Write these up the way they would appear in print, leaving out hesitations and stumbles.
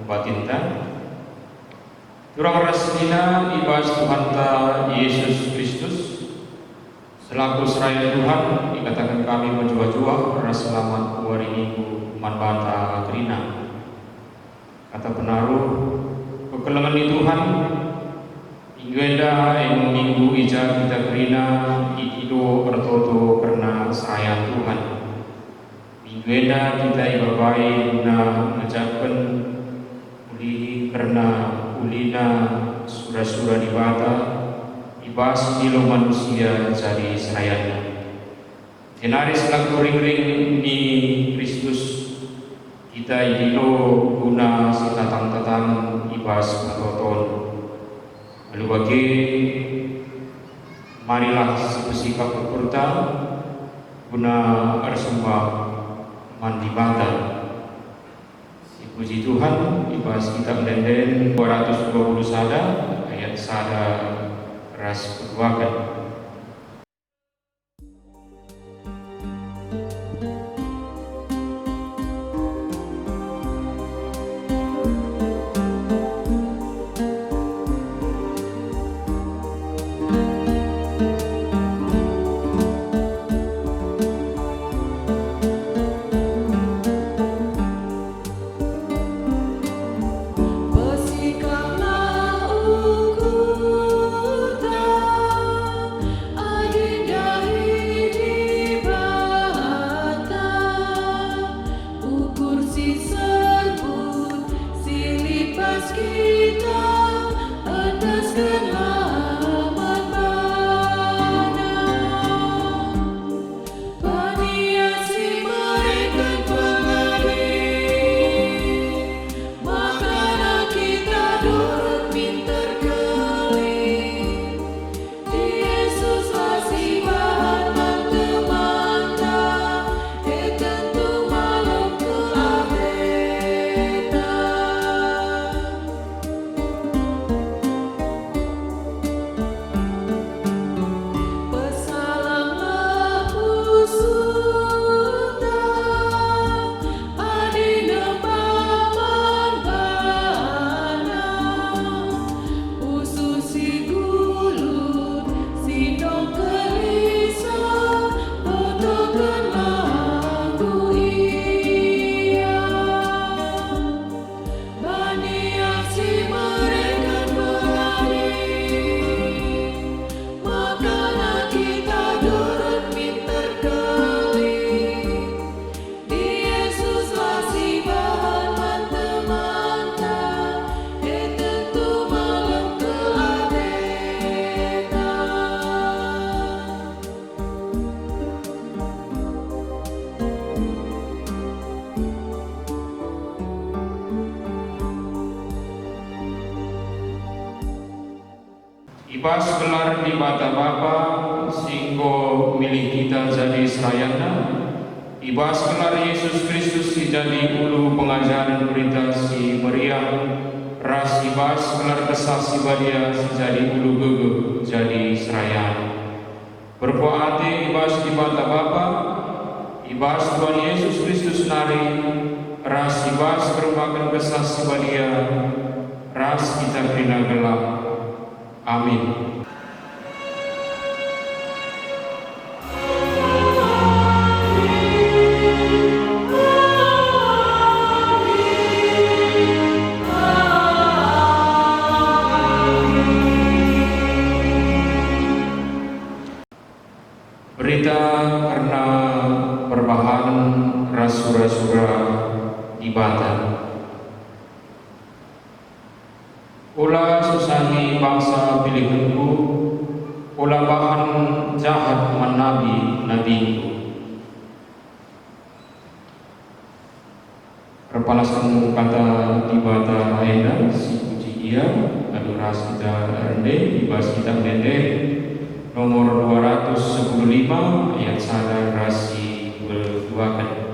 batinta. Turang rasina ibas Tuhan ta Yesus Kristus selaku seraya Tuhan dikatakan kami menjua-jua ras selamat hari minggu manbata kerina. Kata penaruh kekelengan di Tuhan Ingwenda yang minggu ija kita kerina ikido bertoto karena seraya Tuhan. Ingwenda kita ibabai guna mengucapkan uli karena ulina surah-surah di bata ibas nilo manusia jadi serayanya. Jenari selaku ring-ring di Kristus kita idilo guna si tatang-tatang ibas bertoton. Lalu bagi marilah bersikap berkurta guna bersembah mandi bata. Si puji Tuhan ibas kita menden 220 sada ayat sada ras perbuakan. Ibas gelar di mata Bapa singgo milih kita jadi serayana. Ibas gelar Yesus Kristus si jadi ulu pengajaran berita si Maria. Ras ibas gelar kesah si Badia si jadi ulu gege jadi serayana. Berpuati ibas di mata Bapa, ibas Tuhan Yesus Kristus nari. Ras ibas merupakan kesah si Badia. Ras kita bina gelap. Amin. Berita karena perbahan rasura-sura di Batam. Ulah susani bangsa pilihanku, ulah bahan jahat nabiku. Perpalasanmu kata di bata aina si puji ia, adu ras kita rende, ibas kita mende, nomor 215 ayat sada rasi berduakan.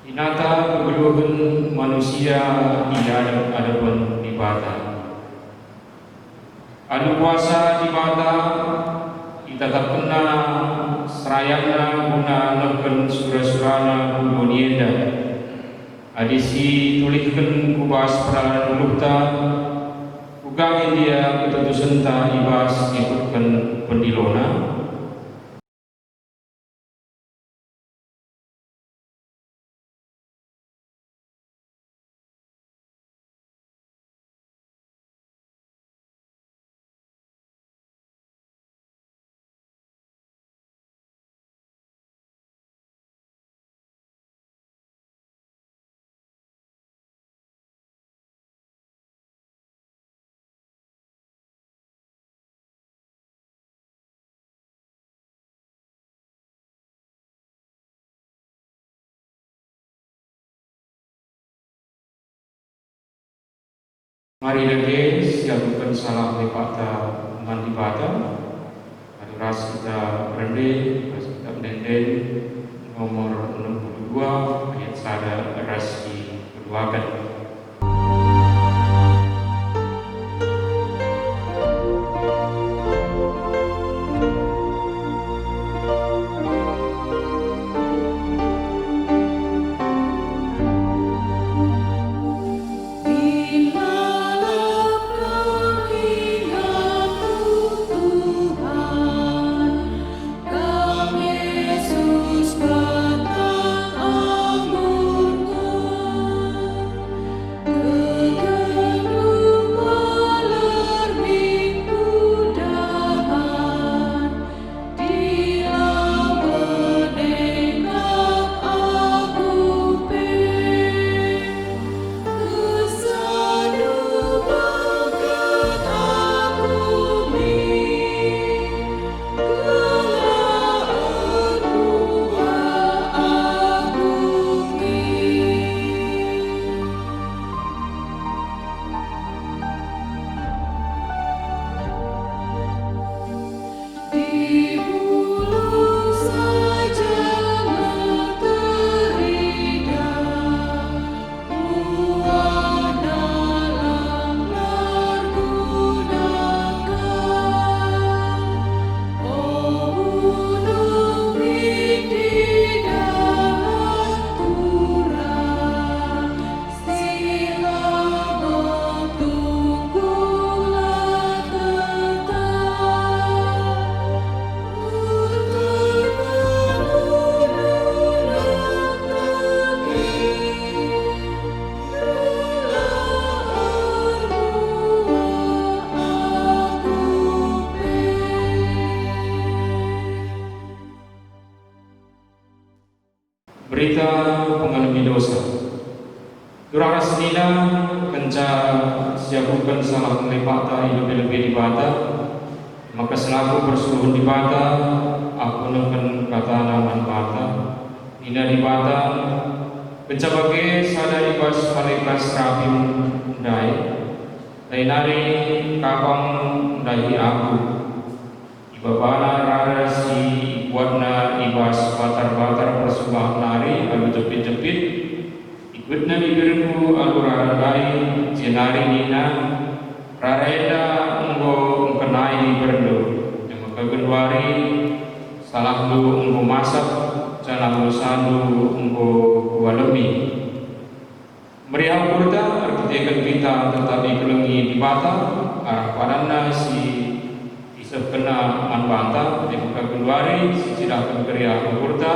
Inata kegeluhan manusia di hadapan Dibata. Anu kuasa Dibata kita tak pernah serayana guna neken surah-surana kubonienda. Adisi tulihkan kubas peranan lukta, kugangin dia ketutusan ta ibas ikutkan pendilona. Mari lagi siapkan salam lepata mandi bata. Hari ras kita rendah, ras kita menden nomor 62 ayat sada ras keduakan. Berita pengalami dosa. Durang rasenina kenca siapukan salah melepata lebih-lebih di bata. Maka selaku bersuruh di bata, aku neken kata naman bata. Nina di bata, kenca bagi sada ibas palekas rapim dai. Lainari kapang dahi aku. Ibabana rara si buatna ibas batar-batar persembah nari alu jepit-jepit ikutna bibirku alu rara dai jenari nina raraeda enggo kenai berdo yang kegenwari salah lu enggo masak salah lu sandu enggo walemi Meriah kurta artitekan kita tetapi kelengi di bata arah padanna si isap kena manbanta di buka keluari si sidahkan meriah kurta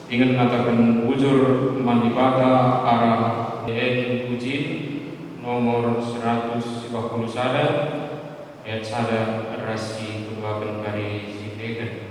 ingin mengatakan bujur mandibata arah DN Ujin nomor 150 sada ayat sada rasi kedua kali si Vegen.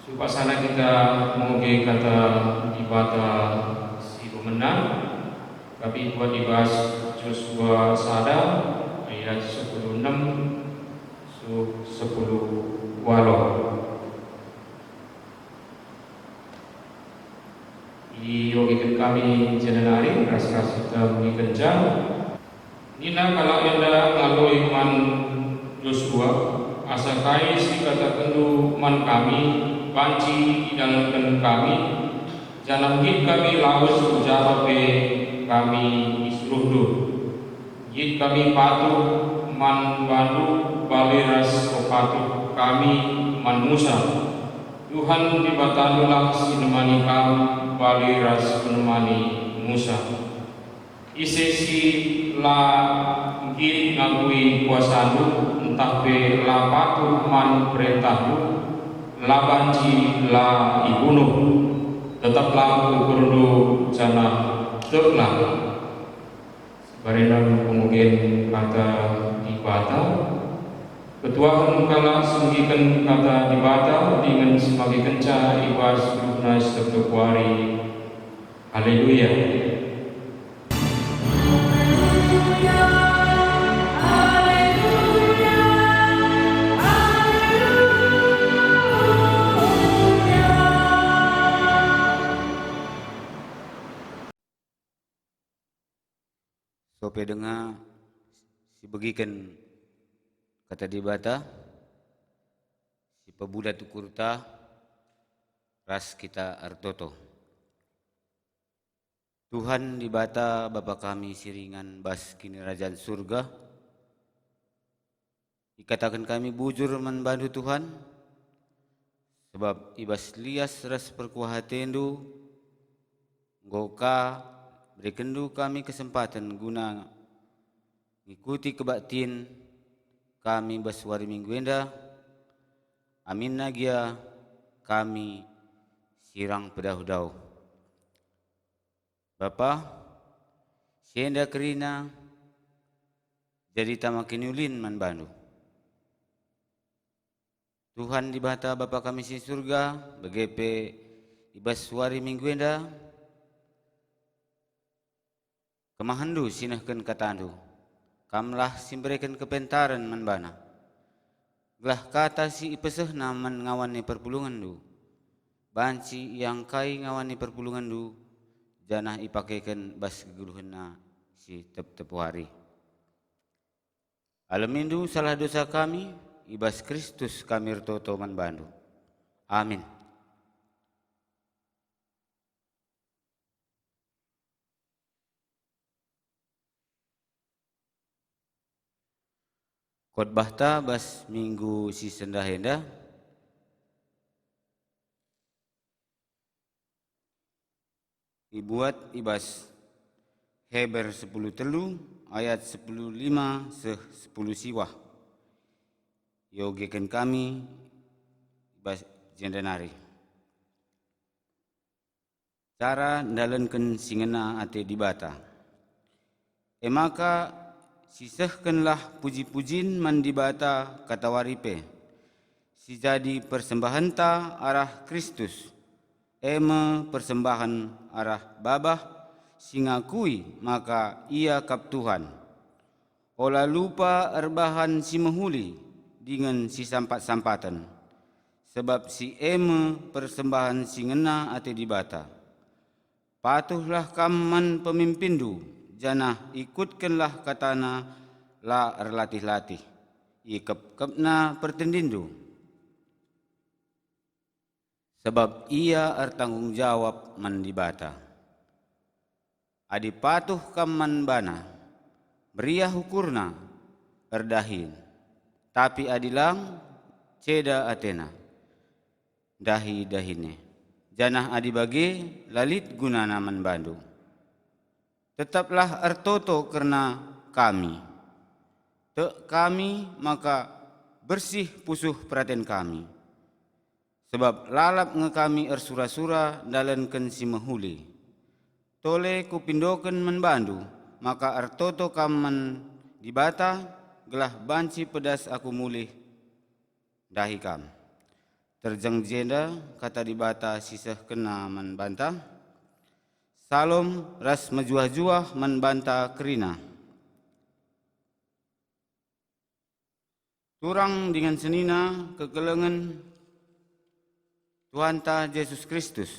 Supasana kita mengugi kata ibadah si pemenang, tapi buat dibahas Joshua Sada ayat 16 10 walo. Yogikan kami jenenari rasa kita mengikan jam. Nina kalau anda ngalui man Joshua asakai si kata kendu man kami banci idalkan kami jangan git kami lawas ujahape kami isruhdu git kami patuh man bandu baliras kopatu kami man Musa Tuhan dibatanulah sinemani kami baliras menemani Musa isesi la git ngakui kuasandu entah pe la patuh man perintahmu la banci la ibunuh tetaplah ukurdu jana teklah sebarena pengugen kata dibata ketuahan kala senggikan kata dibata dengan sebagai kenca ibas guna setiap kuari. Haleluya. Sope dengar si begikan kata dibata si pebuda tu kurta ras kita artoto Tuhan dibata Bapa kami siringan bas kini kerajaan surga dikatakan kami bujur membantu Tuhan sebab ibas lias ras perkuahatendu ngoka berikendu kami kesempatan guna mengikuti kebaktian kami baswari minggu enda. Amin nagia kami sirang pedau-dau. Bapa, sienda kerina jadi tamakin ulin man bandu. Tuhan dibata Bapa kami si surga, begepe ibaswari minggu enda. Kemahandu sinahkan katandu, kamlah simberikan kepentaran manbana. Gelah kata si ipeseh naman ngawani perpulungan du, banci yang kai ngawani perpulungan du, janah ipakaikan bas geguluhna si tepu hari. Alamindu salah dosa kami, ibas Kristus kami rtoto manbandu. Amin. Khotbah ta bas minggu si sendahenda dibuat ibas Heber 10:3 ayat 10:5 seh 10 siwah. Yogekan kami ibas jendenari. Cara ndalenken singena ate dibata. Emaka sisehkenlah puji-pujin man dibata kata waripe. Si jadi persembahanta arah Kristus. Eme persembahan arah babah singakui maka ia kap Tuhan. Ola lupa erbahan si mehuli dengan si sampat-sampatan. Sebab si eme persembahan singena ate dibata. Patuhlah kaman pemimpindu, janah ikutkanlah katana la erlatih-latih. Ikep-kepna pertendindu. Sebab ia ertanggung jawab man dibata. Adi patuh kaman bana, beriah ukurna, erdahin. Tapi adilang ceda atena, dahi-dahine. Janah adi bage lalit gunana man bandu. Tetaplah ertoto karena kami. Tek kami maka bersih pusuh perhatian kami. Sebab lalap ngekami ersura-sura dalenken si mehuli. Tole kupindoken man bandu, maka ertoto kaman dibata, gelah banci pedas aku mulih dahi kam. Terjeng jenda kata dibata siseh kena man bantah. Salom ras mejuah-juah man banta kerina. Turang dengan senina kekelengan Tuhan ta Yesus Kristus.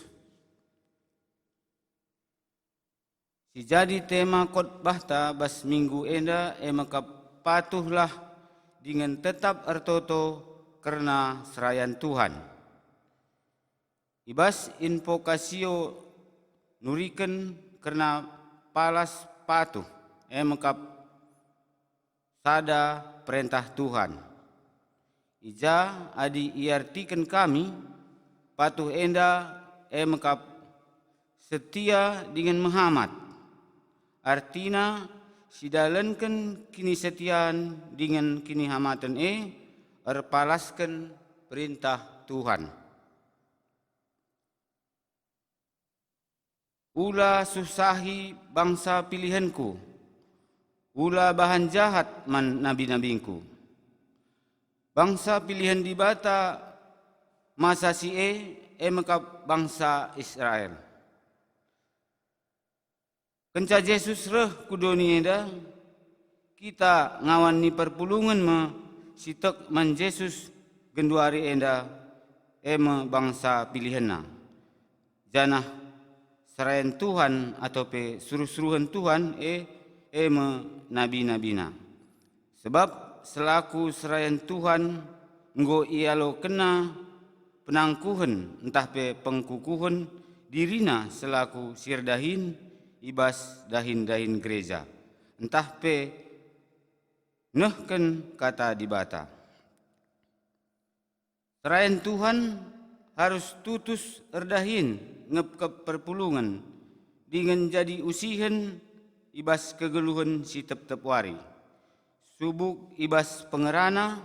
Si jadi tema khotbah ta bas minggu enda maka patuhlah dengan tetap ertoto karena serayan Tuhan. Ibas invokasio nuriken karena palas patuh maka sada perintah Tuhan. Ija adi iartikan kami patuh enda mekap setia dengan Muhammad. Artina sidalenken kini setiaan dengan kini hamatan erpalaskan perintah Tuhan. Ula susahi bangsa pilihanku. Ula bahan jahat man nabi-nabingku. Bangsa pilihan dibata masa si mekap bangsa Israel. Kenca Yesus reh kudoni eda, kita ngawan ni perpulungan sitek man Yesus genduari enda bangsa pilihanna. Janah serayan Tuhan atau suruh-suruhan Tuhan nabi-nabina. Sebab selaku serayan Tuhan nggo ialo kena penangkuhan entah pengkukuhan dirina selaku sirdahin ibas dahin-dahin gereja. Entah nehken kata dibata. Serayan Tuhan harus tutus erdahin ngepkep perpulungan dengan jadi usihen ibas kegeluhan si tep-tep wari. Subuk ibas pengerana,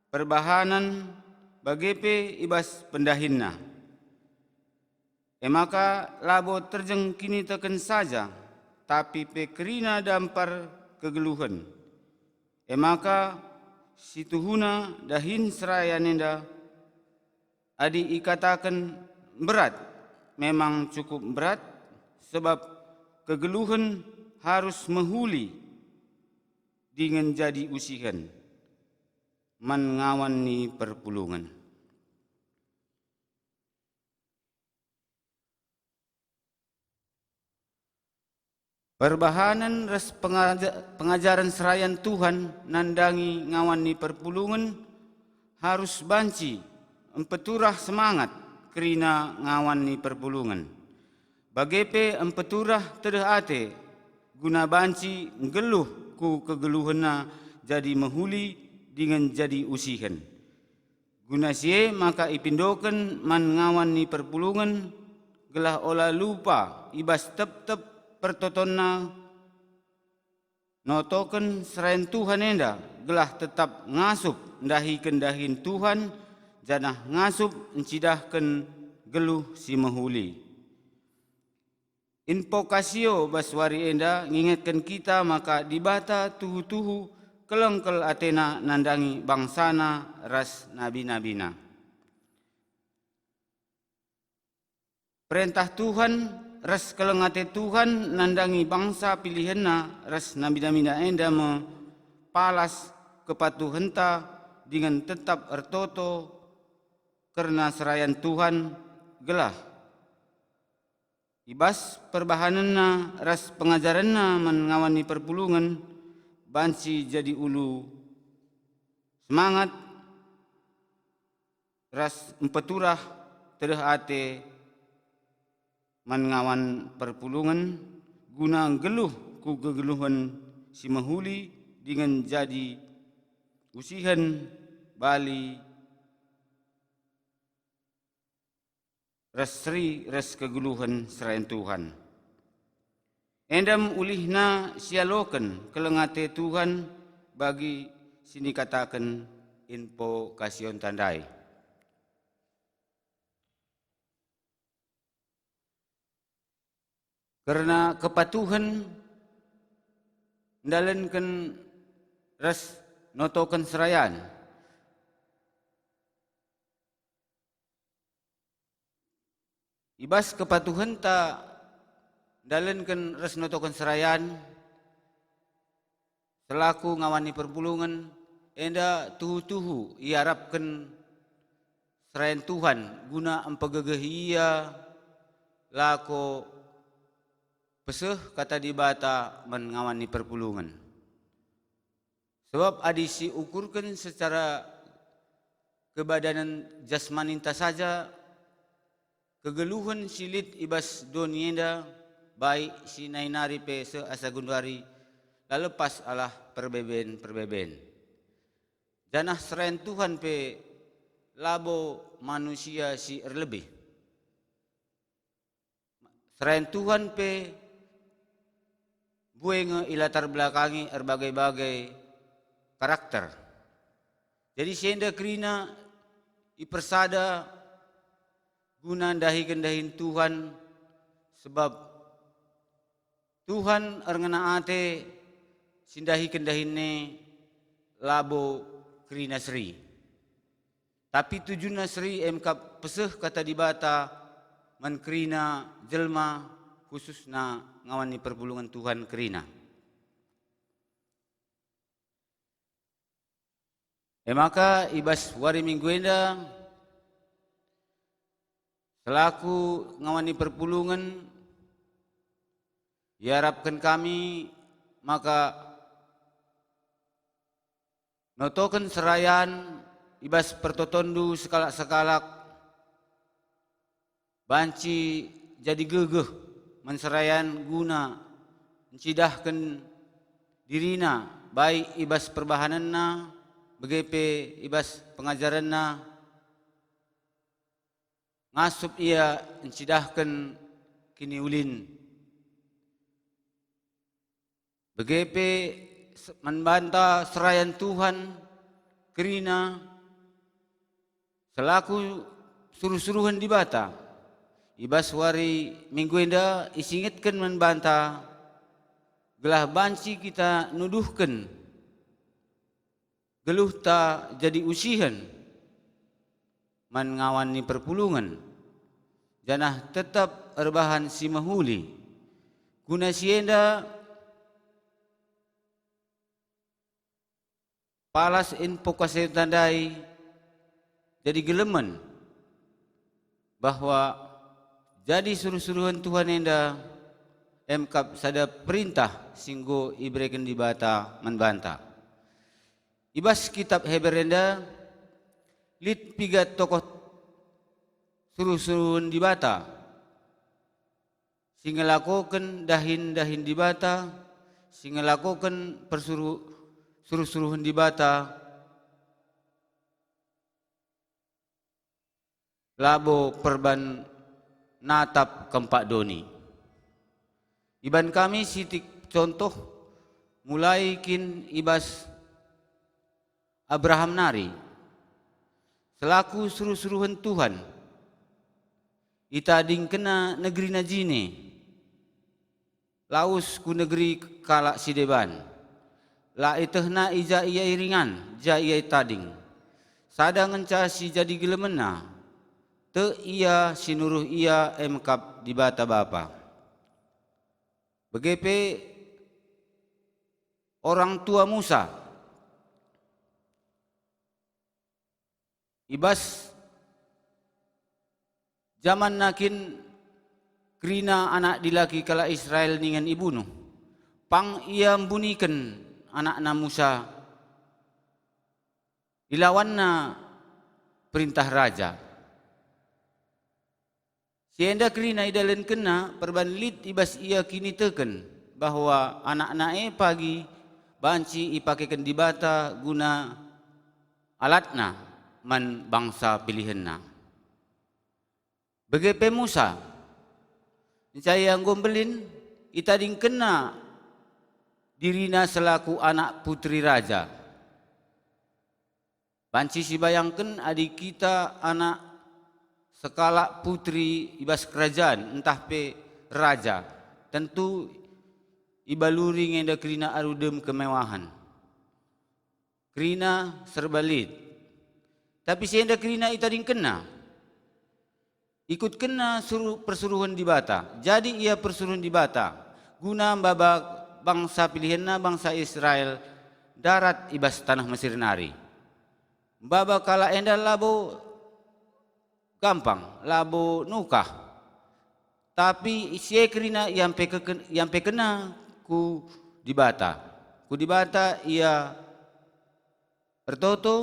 perbahanan, bagepe ibas pendahinna. Maka labo terjeng kini teken saja, tapi pekerina dampar kegeluhan. Maka situhuna dahin serayanenda adi ikatakan berat, memang cukup berat, sebab kegeluhan harus mehuli dengan jadi usihan mengawani perpulungan. Perbahanan res pengajaran serayan Tuhan nandangi ngawani perpulungan harus banci empeturah semangat kerina ngawani perpulungan. Bagepe empeturah tedeh ate guna banci ngeluh ku kegeluhena jadi mehuli dengan jadi usihan. Guna sie maka ipindoken man ngawan ni perpulungan gelah olah lupa ibas tep-tep pertotonna notoken serain Tuhan enda gelah tetap ngasup ndahi kendahin Tuhan janah ngasup encidahken geluh si mehuli. Invokasio baswari enda ngingatkan kita maka dibata tuhu-tuhu kelengkel atena nandangi bangsana ras nabi-nabina. Perintah Tuhan ras kelengate Tuhan nandangi bangsa pilihanna ras nabi-nabina enda mepalas kepatuhenta dengan tetap ertoto karena serayan Tuhan gelah. Ibas perbahananna ras pengajaranna mengawani perpulungan bansi jadi ulu semangat ras empeturah tereh ate mengawan perpulungan guna geluh ku kegeluhan si mehuli dengan jadi usihan bali resri res kegeluhan serain Tuhan. Endam ulihna sialoken kelengate Tuhan bagi sini katakan info kasion tandai. Karena kepatuhan ndalenken res notoken serayan. Ibas kepatuhan ta dalenken res notoken serayan selaku ngawani perpulungan enda tuhu-tuhu iarapken serayan Tuhan guna empegegehia lako peseh kata dibata mengawani perpulungan. Sebab adisi ukurkan secara kebadanan jasmaninta saja kegeluhan silit ibas donienda baik si nainari pe se asagundari lalu pas alah perbeben. Janah serain Tuhan pe labo manusia si erlebih. Serain Tuhan pe bueng ilatar belakangi berbagai-bagai karakter. Jadi senda krina ipersada guna dahi-kendahin Tuhan sebab Tuhan erngena ate sindahi kendahinne labo krina sri. Tapi tujuan sri emkap peseh kata dibata menkrina jelma khususna ngawani perpulungan Tuhan krina. Maka ibas wari minggu enda selaku ngawani perpulungan diharapkan kami maka notoken serayan ibas pertotondu sekalak-sekalak banci jadi gegeh menserayan guna mencidahkan dirina baik ibas perbahananna begepe ibas pengajaranna ngasup ia mencidahkan kini ulin begepe membantah serayan Tuhan kerina selaku suruh-suruhan dibata ibas wari minggu enda isingitkan membantah gelah banci kita nuduhkan geluh ta jadi usihan mengawani perpulungan janah tetap erbahan si mahuli guna sienda palas info kasih tandai jadi gelemen bahwa jadi suruh-suruhan Tuhan enda emkap sada perintah singgo ibrekan dibata membantah ibas kitab Heber enda lit pigat tokoh suruh-suruhun dibata singelakoken dahin-dahin dibata singelakoken suruh-suruhan di bata labo perban natap kempak doni. Iban kami sitik contoh mulai kin ibas Abraham nari selaku suruh-suruhan Tuhan ita ding kena negeri najine laus ku negeri kalak sideban la itehna ija iya iringan ja iya tading sada ngenca si jadi gelemena te iya sinuruh iya emkap di bata bapa begepe orang tua Musa ibas zaman nakin kerina anak dilaki kala Israel ningan ibunuh pang ia mbunikan anak Musa dilawanna perintah raja sienda kerina idalen kena perbanlit ibas ia kini teken bahwa anak pagi banci ipakekan di bata guna alatna man bangsa pilihanna begepe Musa saya gombelin ita ding kena dirina selaku anak putri raja. Banci si bayangkan adik kita anak sekala putri ibas kerajaan entah pe raja. Tentu ibaluri ngenda kerina arudem kemewahan. Kerina serbalit. Tapi si enda kerina ita ding kena. Ikut kena persuruhan di bata. Jadi ia persuruhan di bata. Guna babak bangsa pilihanna bangsa Israel darat ibas tanah Mesir nari. Baba kala enda labo gampang, labo nukah. Tapi sie kerina yang pekena ku di bata. Ku di bata ia bertoto,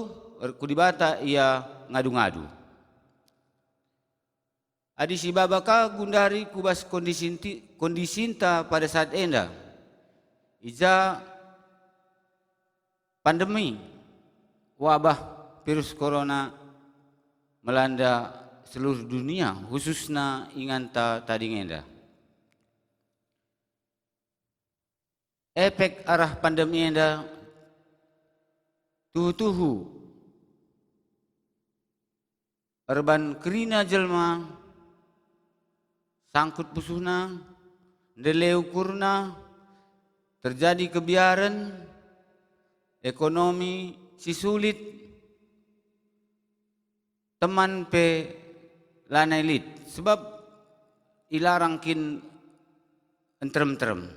ku di bata ia ngadu-ngadu. Adi si baba ka gundari kubas kondisinta pada saat enda. Ija pandemi wabah virus corona melanda seluruh dunia khususnya inganta tadi ngenda. Efek arah pandemi enda tuhu erban kerina jelma sangkut pusuhna ndeleu kurna terjadi kebiaran ekonomi si sulit teman pe lanailit sebab ilarang kin entrem-entrem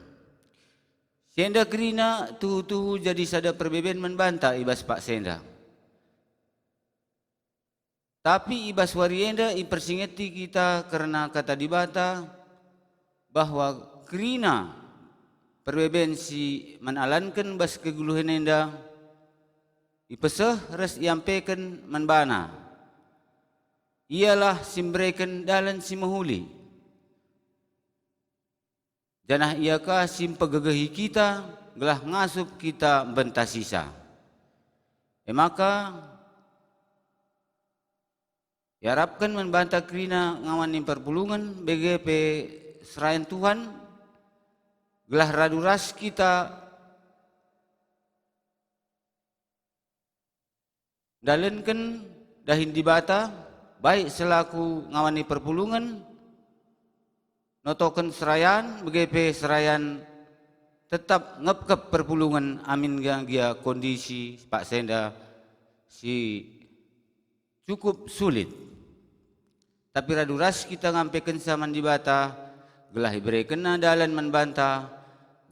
senda kerina tuhu jadi sada perbeben membantah ibas Pak Senda tapi ibas warienda ipersingeti kita karena kata dibata bahwa kerina perbeben si manalankan bas keguluhan enda ipeseh res iampeken manbana ialah simbreken dalan si mahuli janah iakah sim pegegehi kita gelah ngasup kita bentah sisa maka diharapkan membantah kerina ngawan perpulungan BGP serayan Tuhan gelah raduras kita dalenkan dahin di bata baik selaku ngawani perpulungan notoken serayan BGP serayan tetap ngepkep perpulungan amin gia kondisi Pak Senda si cukup sulit tapi raduras kita ngampeken saman di bata gelah ibreken dalan membantah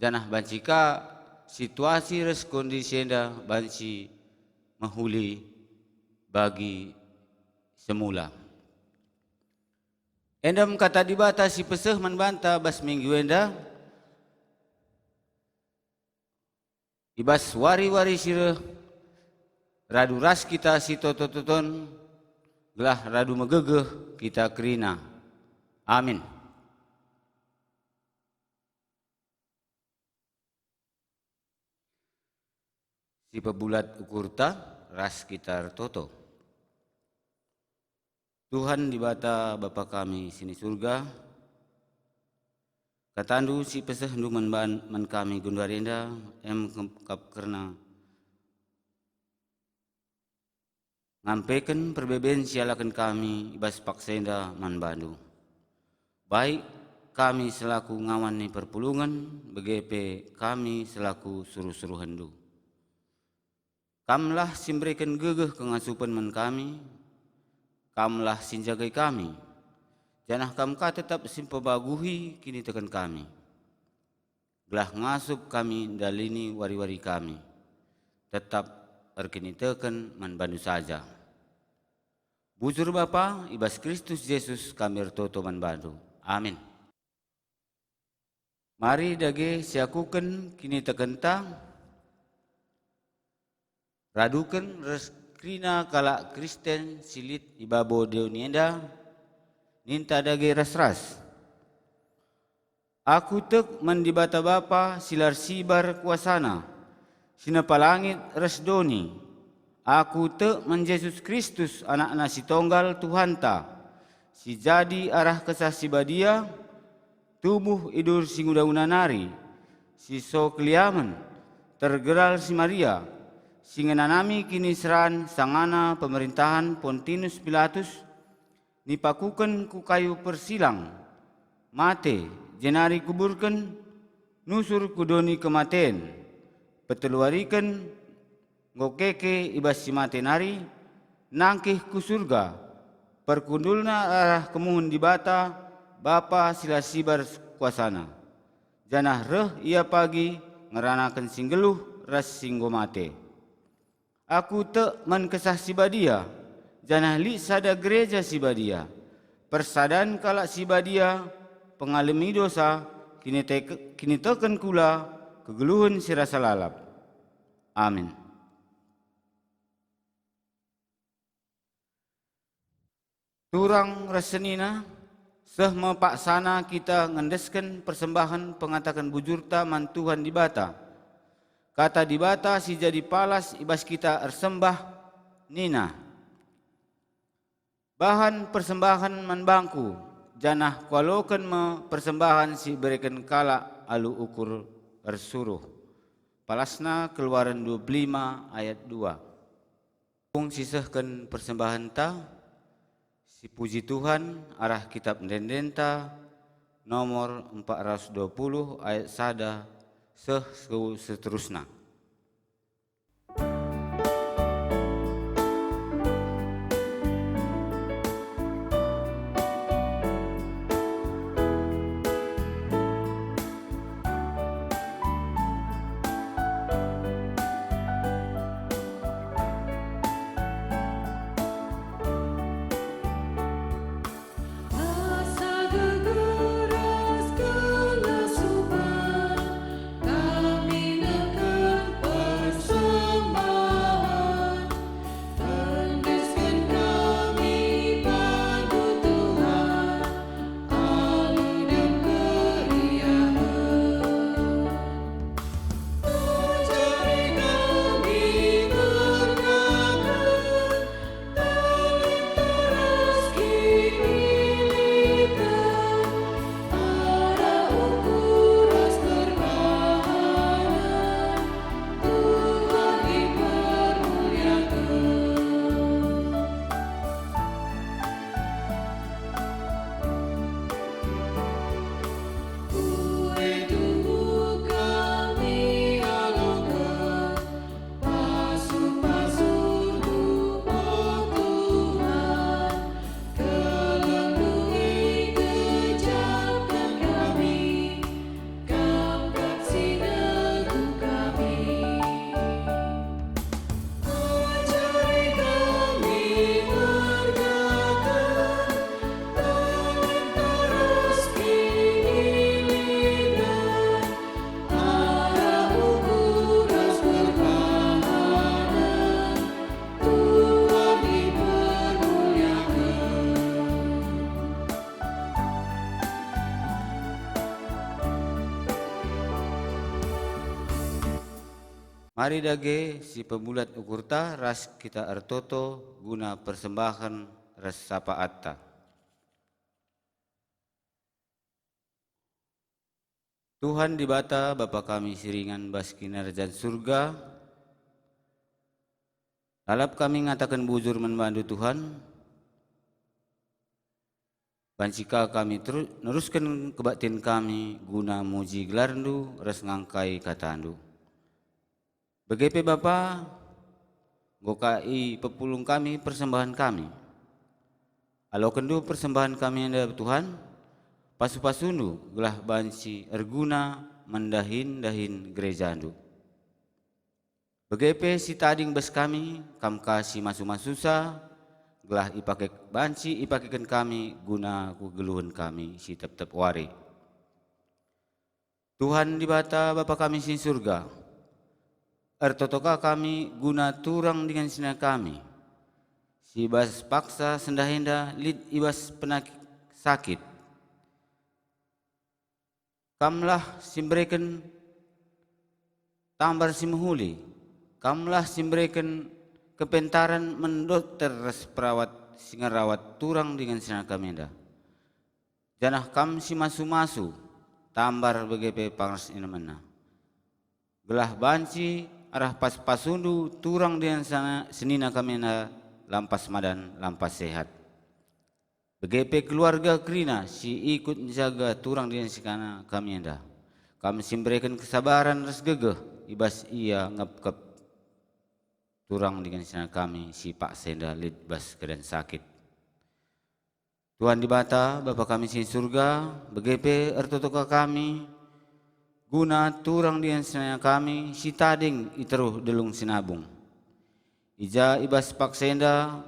janah bancika situasi res kondisi enda banci mahuli bagi semula. Endam kata dibata si peseh membantah bas minggu enda ibas wari-wari sireh radu ras kita si toton gelah radu megegeh kita kerina. Amin. si pebulat ukurta ras kitar toto. Tuhan di bata Bapa kami sini surga, katandu si peseh ndu man kami gundarenda kap kerna ngampeken perbeben sialakan kami ibas paksenda man bandu. Baik kami selaku ngawan ni perpulungan, begepe kami selaku suruh-suruh hendu. Kamlah simberikan gegeh kengasupan man kami, kamlah sinjagai kami, janah kam ka tetap simpabaguhi kini tekan kami. Gelah ngasup kami dalini wari-wari kami, tetap erkini teken man bandu saja. Bujur Bapa, ibas Kristus Yesus kami ertoto man bandu. Amin. Mari dage siakuken kini tekentang, raduken reskrina kala Kristen silit ibabo deunienda, ninta dage ras-ras. Aku tek mendibata Bapa silar sibar kuasana, sinapalangit resdoni. Aku tek men Yesus Kristus anak-anak si tonggal Tuhanta, si jadi arah kesah si badia, tubuh idur singudauna nari, si so keliaman, tergeral si Maria, singenanami kini seran sangana pemerintahan Pontius Pilatus, nipakuken ku kayu persilang, mate jenari kuburken, nusur kudoni kematen, peteluariken ngokeke ibas si mate nari, nangkih ku surga, perkundulna arah kemuhun di bata, Bapa sila sibar kuasana. Janah reh ia pagi ngeranakan singgeluh ras singgo mate. Aku tek menkesah sibadia, janah li sada gereja sibadia. Persadan kalak sibadia, pengalami dosa, kini teken kula, kegeluhun sirasa lalap. Amin. Turang resenina, seh mepaksana kita ngendesken persembahan pengatakan bujurta man Tuhan di bata. Kata di bata si jadi palas ibas kita ersembah nina. Bahan persembahan man bangku, janah kualoken me persembahan si berikan kala alu ukur ersuruh. Palasna Keluaran 25 ayat 2. Pung sisehken persembahan ta, si puji Tuhan arah kitab Dendenta nomor 420 ayat 1 seterusnya. Kami nekat Mari dage si pemulat ukurta ras kita artoto guna persembahan ras sapa atta. Tuhan di bata Bapa kami siringan bas kinarjan surga. Lalap kami ngatakan bujur membantu Tuhan. Bancika kami neruskan kebaktian kami guna muji gelarndu ras ngangkai katandu. Begepe Bapa, gokai pepulung kami persembahan kami. Alo kendu persembahan kami anda Tuhan, pasu-pasundu gelah banci erguna mendahin-dahin gereja andu. Begepe si tading bes kami, kam kasih masu-masusa, gelah ipake banci ipakekan kami guna kugeluhan kami si tep-tep wari. Tuhan di bata Bapa kami sin surga, ertotoka kami guna turang dengan sina kami. Si bas paksa sendahenda lid ibas penakit sakit. Kamlah simbrekan tambar simuhuli. Kamlah simbrekan kepentaran mendokter ras perawat singarawat turang dengan sina kami enda. Janah kam si masu-masu tambar begepe pangras inamena. Gelah banci arah pas-pasundu turang dengan sana senina kami enda lampas madan lampas sehat. Begepe keluarga Krina si ikut menjaga turang dengan sikana kami enda. Kami simberikan kesabaran ras gegeh ibas ia ngep-kep turang dengan sana kami si Pak Senda lid bas keadaan sakit. Tuhan di bata Bapa kami sin surga, begepe ertotoka kami guna turang dengan sana kami si tading iteruh delung sinabung. Ija ibas Pak Senda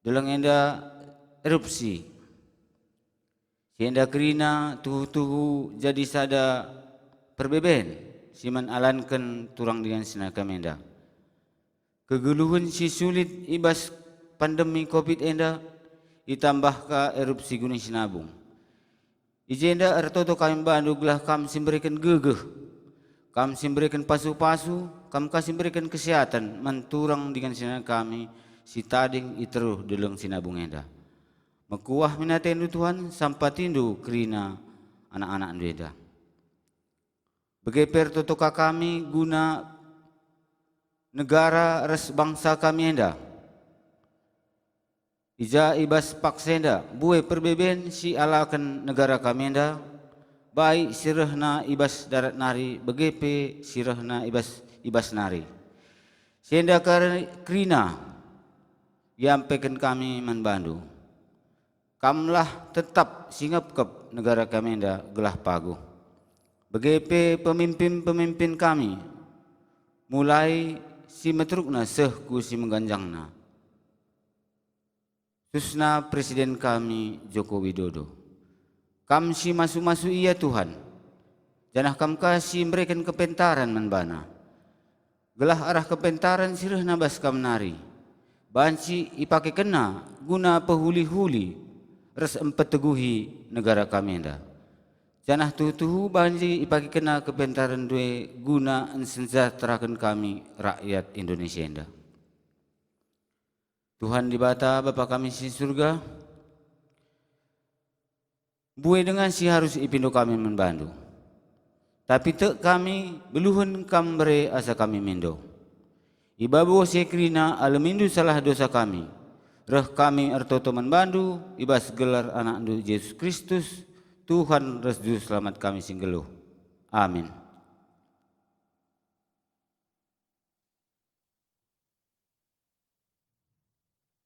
deleng enda erupsi. Sienda Krina tuhu-tuhu jadi sada perbeben siman alankan turang dengan sina kami enda. Kegeluhan si sulit ibas pandemi Covid enda ditambah ka erupsi gunung sinabung. Ijenda ertoto kami bandu gelah kami simberikan gegeh. Kami simberikan pasu-pasu, kami kasih berikan kesehatan menturang dengan sina kami si tading iteruh deleng sinabung enda. Mekuah minatendu Tuhan sampatindu Krina anak-anak enda. Begeper totoka kami guna negara res bangsa kami enda. Ija ibas paksenda buai perbeben si alakan negara kami enda. Baik sirahna ibas darat nari begepe sirahna ibas nari. Sienda Krina yampaikan kami manbandu. Kamlah tetap singap-kep negara kami enda gelah pagu. Begepe pemimpin-pemimpin kami mulai si metrukna sehku si mengganjangna. Susna Presiden kami Joko Widodo. Kam si masu-masu iya Tuhan. Janah kam kasih memberikan kepentaran menbana. Gelah arah kepentaran sirah nabas kam nari. Banci ipake kena guna pehuli-huli res empat teguhi negara kami enda. Janah tuhu-tuhu banci ipake kena kepentaran due guna ensejahterakan kami rakyat Indonesia enda. Tuhan di bata Bapa kami si surga, buai dengan si harus ipindo kami membantu. Tapi tek kami beluhun kambre asa kami mendo. Ibabu sekrina alamindu salah dosa kami. Reh kami ertoto membantu ibas gelar anak andu Yesus Kristus. Tuhan resdu selamat kami singgeluh. Amin.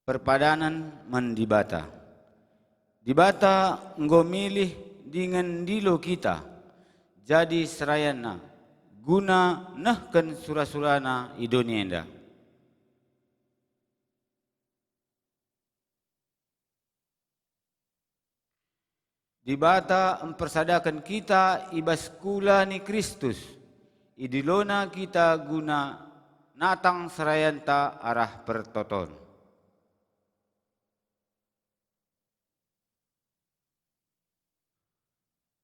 Perpadanan mendibata. Dibata engkau milih dengan dilo kita jadi serayana guna nahkan sura-surana idonia enda. Dibata mempersadakan kita ibas kula ni Kristus idilona kita guna natang serayanta arah pertoton.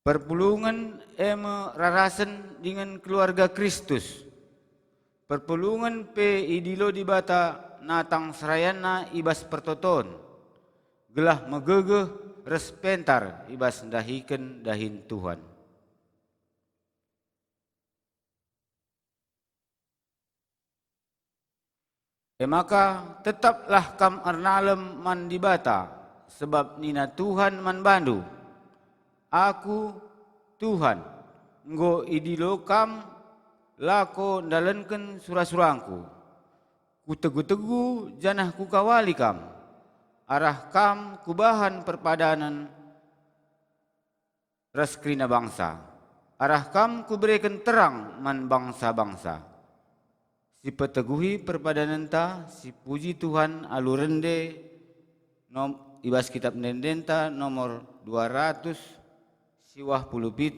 Perpulungan eme rarasen dengan keluarga Kristus. Perpulungan pe idilo di bata natang serayana ibas pertoton. Gelah megegeh res pentar ibas dahiken dahin Tuhan. Maka tetaplah kam arnalem man di bata, sebab nina Tuhan man bandu. Aku Tuhan, nggo idilo kam lako ndalenken surah-surangku. Kutegu-tegu janah ku kawali kam, arah kam kubahan perpadanan raskrina bangsa. Arah kam kuberikan terang man bangsa-bangsa. Si peteguhi perpadanan ta, si puji Tuhan alurende ibas kitab Nendenta nomor 200 siwah 17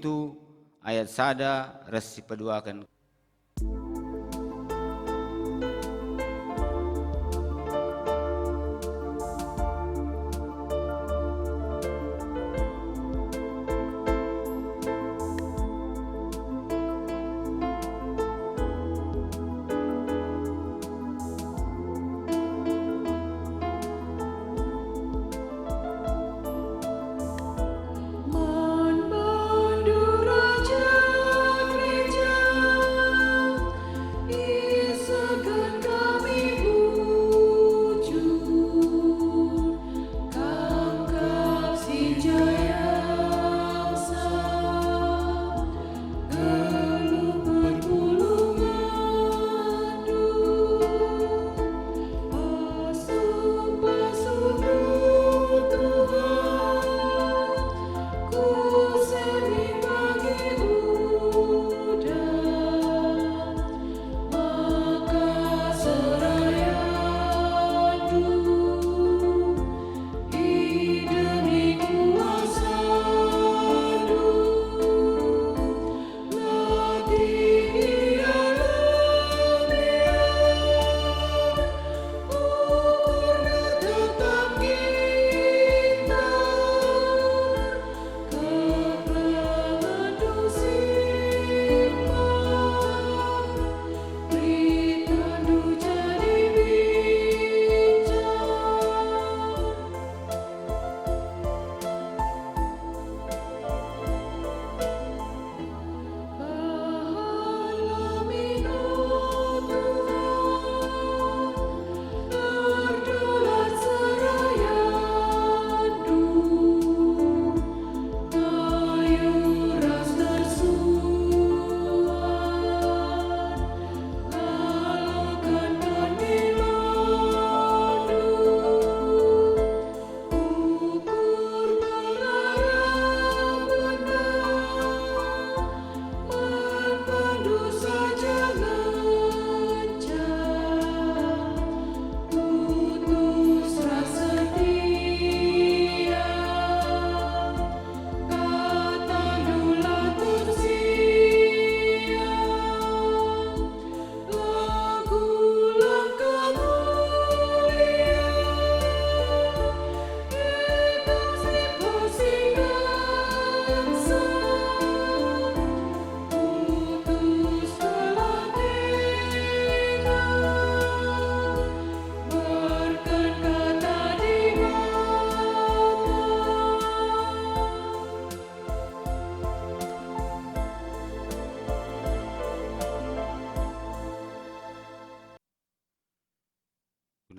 ayat sada res si peduakan.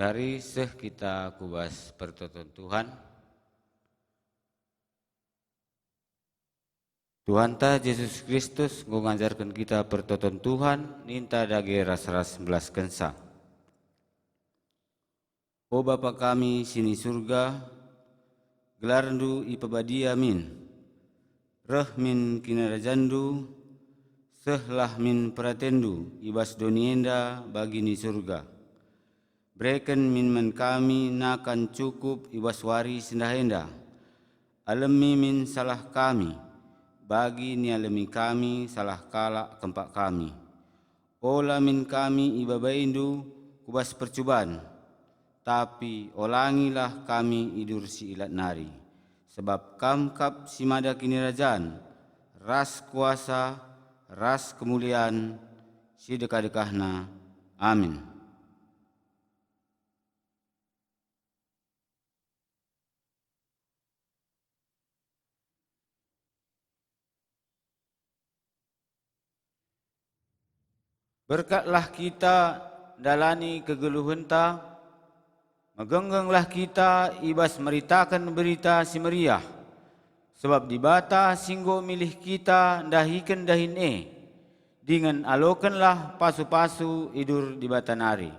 Dari seh kita kubas pertoton Tuhan. Tuhan ta Yesus Kristus ngajarkan kita pertoton Tuhan ninta dage ras-ras belas kensa. O Bapa kami sini surga, gelarndu ipabadia min. Reh min kinarajandu, sehlah min pratendu ibas donienda bagi ni surga. Berikan min kami nakan cukup ibas wari sendahenda. Alemi min salah kami, bagi ni alemi kami salah kalak kempak kami. Ola min kami ibabaindu kubas percubaan, tapi olangilah kami idur si ilat nari. Sebab kam kap simada kinirajaan, ras kuasa, ras kemuliaan, sidekah-dekahna. Amin. Berkatlah kita dalani kegeluhenta, megenggenglah kita ibas meritakan berita si meriah, sebab dibata singgo milih kita dahikan dahin dengan alokanlah pasu-pasu idur di bata nari.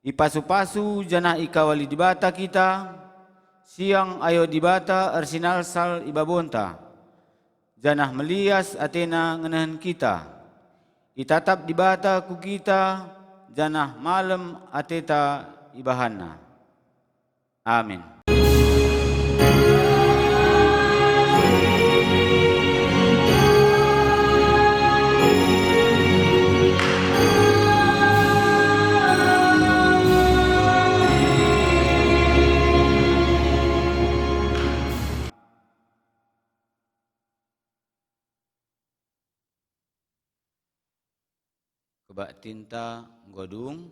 Ipasu-pasu janah ikawali di bata kita, siang ayo di bata arsinal sal ibabonta, janah melias atena ngenahan kita. Itatap di bata ku kita, janah malam ateta ibahana. Amin. Kebak tinta godung,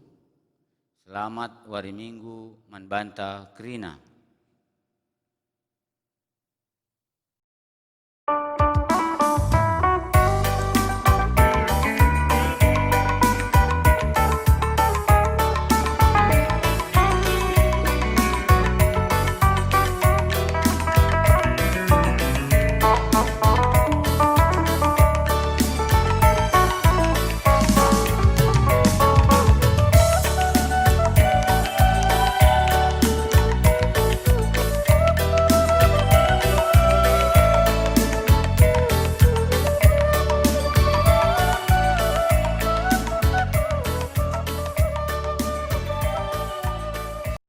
selamat wari minggu manbanta kerina.